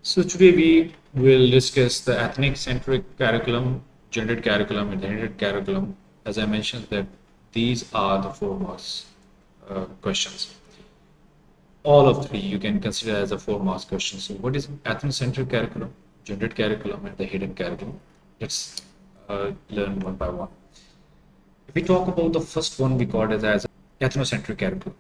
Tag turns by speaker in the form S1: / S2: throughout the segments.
S1: So today we will discuss the ethnic-centric curriculum, gendered curriculum, and inherited curriculum. As I mentioned, that these are the four marks questions. All of three you can consider as a four marks question. So what is ethnocentric curriculum, gendered curriculum, and the hidden curriculum? Let's learn one by one. If we talk about the first one, we call it as ethnocentric curriculum.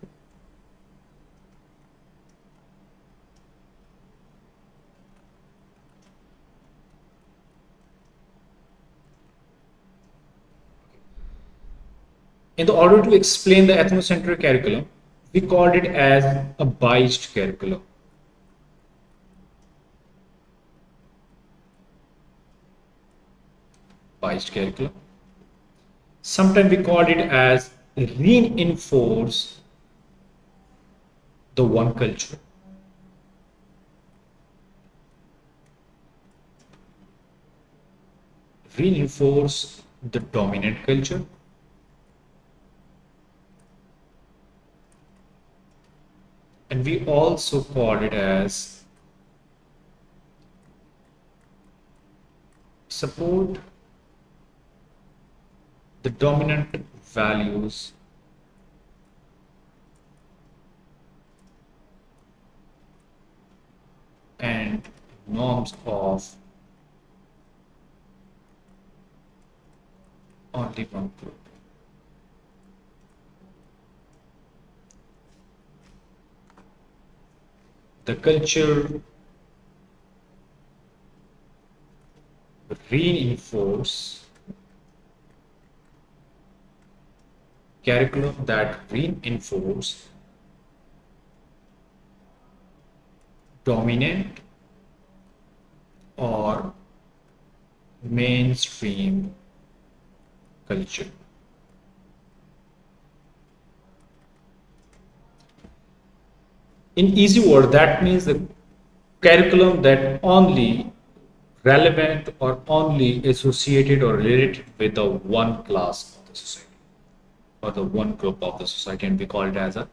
S1: In the order to explain the ethnocentric curriculum, we called it as a biased curriculum. Biased curriculum. Sometimes we called it as reinforce the one culture. Reinforce the dominant culture. And we also called it as support the dominant values and norms of only one group. The culture reinforce curriculum that reinforce dominant or mainstream culture. In easy word, that means the curriculum that only relevant or only associated or related with the one class of the society or the one group of the society, and we call it as a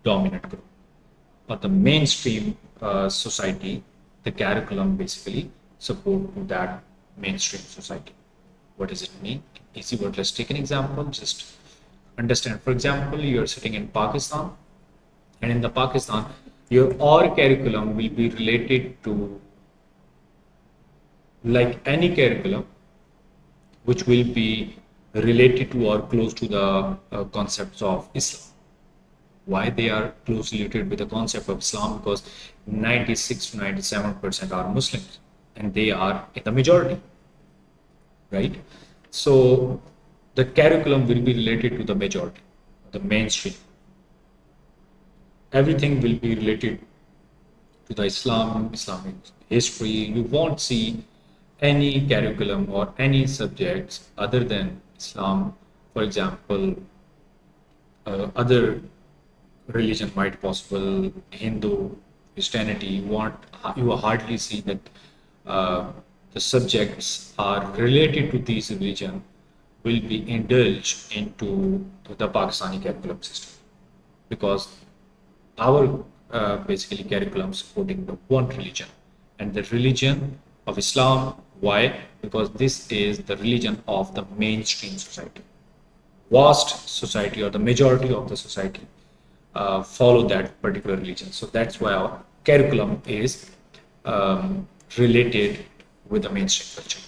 S1: dominant group or the mainstream society. The curriculum basically support that mainstream society. What does it mean? Easy word. Let's take an example. Just understand. For example, you're sitting in Pakistan, and in the Pakistan, your curriculum will be related to like any curriculum which will be related to or close to the concepts of Islam. Why they are closely related with the concept of Islam? Because 96 to 97% are Muslims and they are in the majority, right? So the curriculum will be related to the majority, the mainstream. Everything will be related to the Islamic history. You won't see any curriculum or any subjects other than Islam. For example, other religion might possible, Hindu, Christianity. You hardly see that the subjects are related to these religion will be indulged into the Pakistani curriculum system, because our basically curriculum supporting the one religion and the religion of Islam. Why? Because this is the religion of the mainstream society. Vast society or the majority of the society follow that particular religion. So that's why our curriculum is related with the mainstream culture.